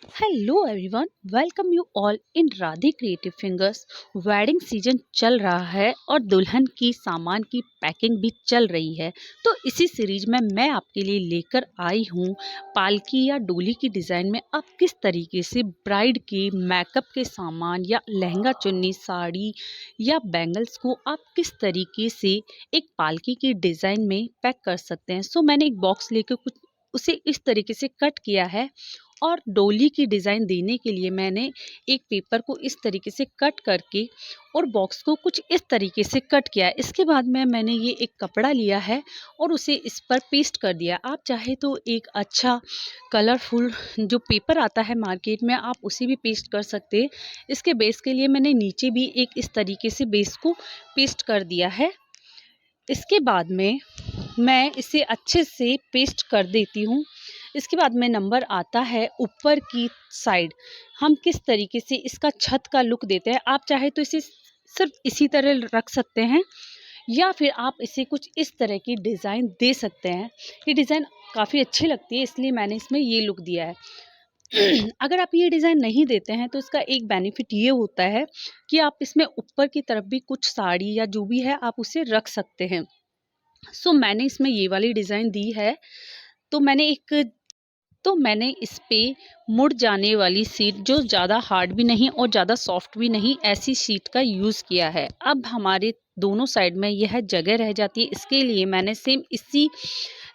Hello everyone, welcome you all in Radhe creative fingers. Wedding season चल रहा है और दुल्हन की सामान की पैकिंग भी चल रही है। तो इसी सीरीज में मैं आपके लिए लेकर आई हूँ पालकी या डोली की डिज़ाइन में आप किस तरीके से ब्राइड के मेकअप के सामान या लहंगा चुन्नी साड़ी या बैंगल्स को आप किस तरीके से एक पालकी की डिज़ाइन में पैक कर सकते हैं। सो मैंने एक बॉक्स लेकर कुछ उसे इस तरीके से कट किया है और डोली की डिज़ाइन देने के लिए मैंने एक पेपर को इस तरीके से कट करके और बॉक्स को कुछ इस तरीके से कट किया है। इसके बाद में मैंने ये एक कपड़ा लिया है और उसे इस पर पेस्ट कर दिया। आप चाहे तो एक अच्छा कलरफुल जो पेपर आता है मार्केट में आप उसे भी पेस्ट कर सकते हैं। इसके बेस के लिए मैंने नीचे भी एक इस तरीके से बेस को पेस्ट कर दिया है। इसके बाद में मैं इसे अच्छे से पेस्ट कर देती हूँ। इसके बाद में नंबर आता है ऊपर की साइड, हम किस तरीके से इसका छत का लुक देते हैं। आप चाहे तो इसे सिर्फ इसी तरह रख सकते हैं या फिर आप इसे कुछ इस तरह की डिज़ाइन दे सकते हैं। ये डिज़ाइन काफ़ी अच्छी लगती है, इसलिए मैंने इसमें ये लुक दिया है। अगर आप ये डिज़ाइन नहीं देते हैं तो इसका एक बेनिफिट ये होता है कि आप इसमें ऊपर की तरफ भी कुछ साड़ी या जो भी है आप उसे रख सकते हैं। सो मैंने इसमें ये वाली डिज़ाइन दी है। तो मैंने इस पे मुड़ जाने वाली शीट, जो ज़्यादा हार्ड भी नहीं और ज़्यादा सॉफ्ट भी नहीं, ऐसी शीट का यूज़ किया है। अब हमारे दोनों साइड में यह जगह रह जाती है। इसके लिए मैंने सेम इसी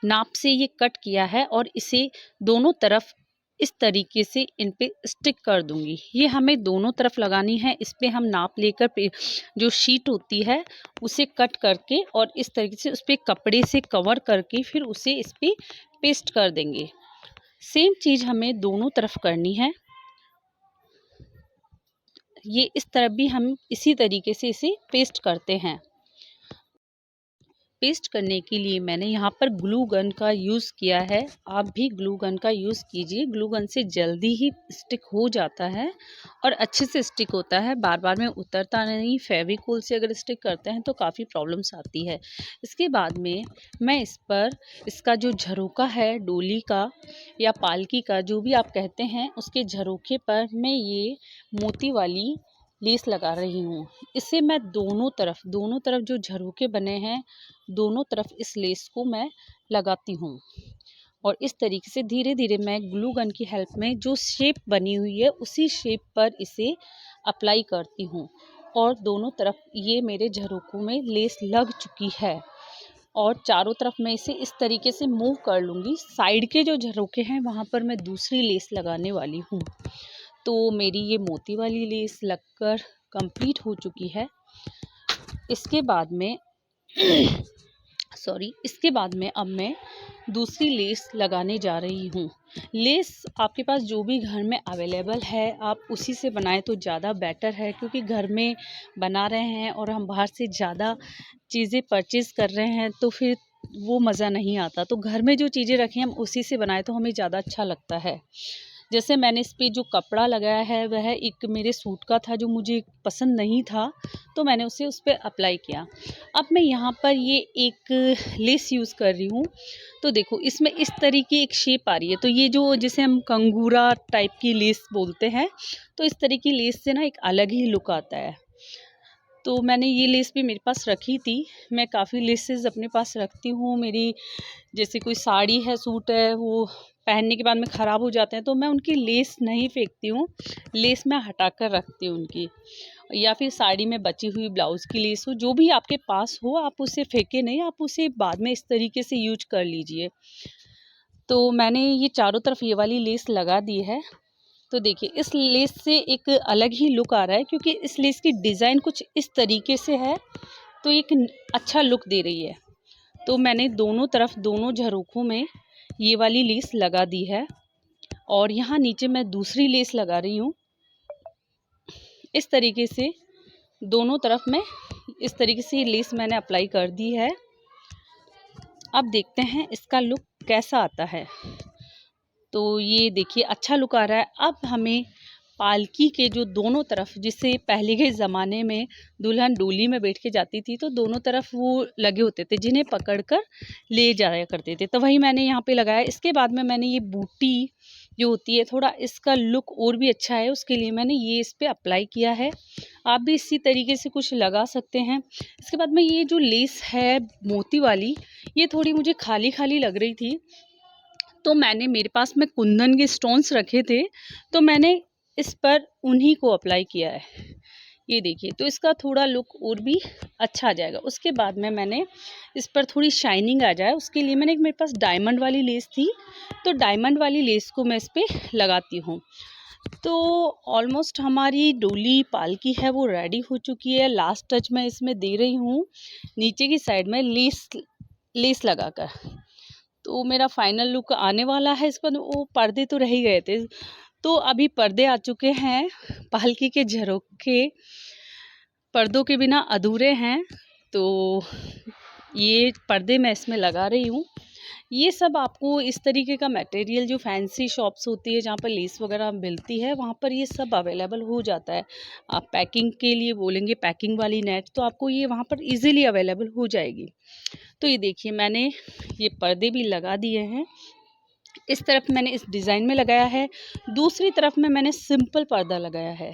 नाप से ये कट किया है और इसे दोनों तरफ इस तरीके से इन पे स्टिक कर दूंगी। ये हमें दोनों तरफ लगानी है। इस पे हम नाप लेकर जो शीट होती है उसे कट करके और इस तरीके से उस पे कपड़े से कवर करके फिर उसे इस पे पेस्ट कर देंगे। सेम चीज़ हमें दोनों तरफ करनी है। ये इस तरफ भी हम इसी तरीके से इसे पेस्ट करते हैं। पेस्ट करने के लिए मैंने यहाँ पर ग्लू गन का यूज़ किया है। आप भी ग्लू गन का यूज़ कीजिए। ग्लू गन से जल्दी ही स्टिक हो जाता है और अच्छे से स्टिक होता है, बार बार में उतरता नहीं। फेविकोल से अगर स्टिक करते हैं तो काफ़ी प्रॉब्लम्स आती है। इसके बाद में मैं इस पर इसका जो झरोका है डोली का या पालकी का, जो भी आप कहते हैं, उसके झरोखे पर मैं ये मोती वाली लेस लगा रही हूँ। इसे मैं दोनों तरफ जो झरोखे बने हैं दोनों तरफ इस लेस को मैं लगाती हूँ और इस तरीके से धीरे धीरे मैं ग्लू गन की हेल्प में जो शेप बनी हुई है उसी शेप पर इसे अप्लाई करती हूँ और दोनों तरफ ये मेरे झरोखों में लेस लग चुकी है और चारों तरफ मैं इसे इस तरीके से मूव कर लूँगी। साइड के जो झरोखे हैं वहाँ पर मैं दूसरी लेस लगाने वाली हूँ। तो मेरी ये मोती वाली लेस लगकर कंप्लीट हो चुकी है। इसके बाद में अब मैं दूसरी लेस लगाने जा रही हूँ। लेस आपके पास जो भी घर में अवेलेबल है आप उसी से बनाएं तो ज़्यादा बेटर है, क्योंकि घर में बना रहे हैं और हम बाहर से ज़्यादा चीज़ें परचेज़ कर रहे हैं तो फिर वो मज़ा नहीं आता। तो घर में जो चीज़ें रखें हम उसी से बनाएं तो हमें ज़्यादा अच्छा लगता है। जैसे मैंने इस पे जो कपड़ा लगाया है वह एक मेरे सूट का था जो मुझे पसंद नहीं था, तो मैंने उसे उस पर अप्लाई किया। अब मैं यहाँ पर ये एक लेस यूज़ कर रही हूँ। तो देखो इसमें इस तरीके एक शेप आ रही है, तो ये जो जिसे हम कंगूरा टाइप की लेस बोलते हैं, तो इस तरह की लेस से ना एक अलग ही लुक आता है। तो मैंने ये लेस भी मेरे पास रखी थी। मैं काफ़ी लेसेस अपने पास रखती हूँ। मेरी जैसे कोई साड़ी है, सूट है, वो पहनने के बाद में ख़राब हो जाते हैं तो मैं उनकी लेस नहीं फेंकती हूँ, लेस मैं हटा कर रखती हूँ उनकी। या फिर साड़ी में बची हुई ब्लाउज़ की लेस हो, जो भी आपके पास हो आप उसे फेंके नहीं, आप उसे बाद में इस तरीके से यूज कर लीजिए। तो मैंने ये चारों तरफ ये वाली लेस लगा दी है। तो देखिए इस लेस से एक अलग ही लुक आ रहा है, क्योंकि इस लेस की डिज़ाइन कुछ इस तरीके से है तो एक अच्छा लुक दे रही है। तो मैंने दोनों तरफ दोनों झरोखों में ये वाली लेस लगा दी है और यहाँ नीचे मैं दूसरी लेस लगा रही हूँ। इस तरीके से दोनों तरफ में इस तरीके से लेस मैंने अप्लाई कर दी है। अब देखते हैं इसका लुक कैसा आता है। तो ये देखिए अच्छा लुक आ रहा है। अब हमें पालकी के जो दोनों तरफ, जिससे पहले के ज़माने में दुल्हन डोली में बैठ के जाती थी तो दोनों तरफ वो लगे होते थे जिन्हें पकड़कर ले जाया करते थे, तो वही मैंने यहाँ पे लगाया। इसके बाद में मैंने ये बूटी जो होती है, थोड़ा इसका लुक और भी अच्छा है, उसके लिए मैंने ये इस पे अप्लाई किया है। आप भी इसी तरीके से कुछ लगा सकते हैं। इसके बाद में ये जो लेस है मोती वाली, ये थोड़ी मुझे खाली खाली लग रही थी, तो मैंने, मेरे पास में कुंदन के स्टोन्स रखे थे, तो मैंने इस पर उन्हीं को अप्लाई किया है। ये देखिए, तो इसका थोड़ा लुक और भी अच्छा आ जाएगा। उसके बाद में मैंने इस पर थोड़ी शाइनिंग आ जाए, उसके लिए मैंने, मेरे पास डायमंड वाली लेस थी, तो डायमंड वाली लेस को मैं इस पर लगाती हूँ। तो ऑलमोस्ट हमारी डोली पालकी है वो रेडी हो चुकी है। लास्ट टच मैं इसमें दे रही हूँ नीचे की साइड में लेस लगाकर। तो मेरा फाइनल लुक आने वाला है। इसके बाद वो पर्दे तो रह ही गए थे, तो अभी पर्दे आ चुके हैं। पालकी के झरोखे पर्दों के बिना अधूरे हैं, तो ये पर्दे मैं इसमें लगा रही हूँ। ये सब आपको इस तरीके का मटेरियल, जो फैंसी शॉप्स होती है जहाँ पर लेस वगैरह मिलती है, वहाँ पर ये सब अवेलेबल हो जाता है। आप पैकिंग के लिए बोलेंगे पैकिंग वाली नेट, तो आपको ये वहाँ पर इजीली अवेलेबल हो जाएगी। तो ये देखिए, मैंने ये पर्दे भी लगा दिए हैं। इस तरफ मैंने इस डिज़ाइन में लगाया है, दूसरी तरफ में मैंने सिंपल पर्दा लगाया है।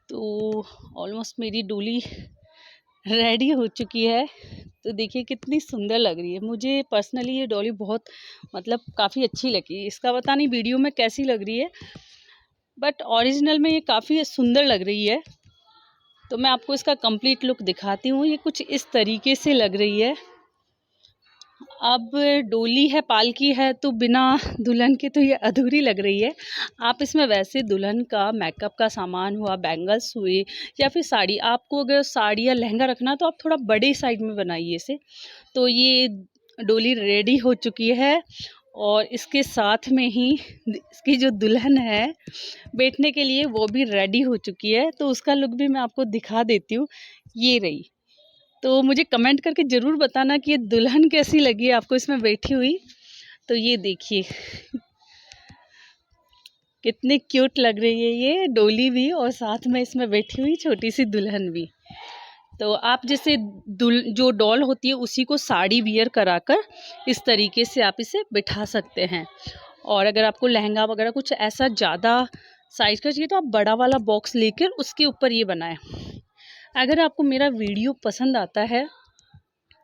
तो ऑलमोस्ट मेरी डोली रेडी हो चुकी है। तो देखिए कितनी सुंदर लग रही है। मुझे पर्सनली ये डॉली बहुत, मतलब काफ़ी अच्छी लगी। इसका पता नहीं वीडियो में कैसी लग रही है, बट ओरिजिनल में ये काफ़ी सुंदर लग रही है। तो मैं आपको इसका कंप्लीट लुक दिखाती हूँ। ये कुछ इस तरीके से लग रही है। अब डोली है, पालकी है, तो बिना दुल्हन के तो ये अधूरी लग रही है। आप इसमें वैसे दुल्हन का मेकअप का सामान हुआ, बैंगल्स हुए, या फिर साड़ी, आपको अगर साड़ी या लहंगा रखना तो आप थोड़ा बड़े साइज में बनाइए इसे। तो ये डोली रेडी हो चुकी है, और इसके साथ में ही इसकी जो दुल्हन है बैठने के लिए, वो भी रेडी हो चुकी है। तो उसका लुक भी मैं आपको दिखा देती हूँ। ये रही। तो मुझे कमेंट करके ज़रूर बताना कि ये दुल्हन कैसी लगी आपको इसमें बैठी हुई। तो ये देखिए कितनी क्यूट लग रही है ये डोली भी, और साथ में इसमें बैठी हुई छोटी सी दुल्हन भी। तो आप जैसे जो डॉल होती है उसी को साड़ी वियर कराकर इस तरीके से आप इसे बिठा सकते हैं। और अगर आपको लहंगा वगैरह कुछ ऐसा ज़्यादा साइज का चाहिए, तो आप बड़ा वाला बॉक्स लेकर उसके ऊपर ये बनाएं। अगर आपको मेरा वीडियो पसंद आता है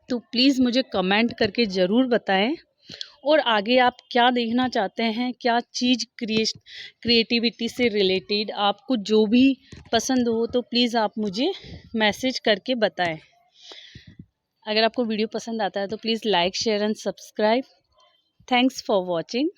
तो प्लीज़ मुझे कमेंट करके ज़रूर बताएं, और आगे आप क्या देखना चाहते हैं, क्या चीज़ क्रिएटिविटी से रिलेटेड आपको जो भी पसंद हो, तो प्लीज़ आप मुझे मैसेज करके बताएं। अगर आपको वीडियो पसंद आता है तो please like, share and subscribe. Thanks for watching.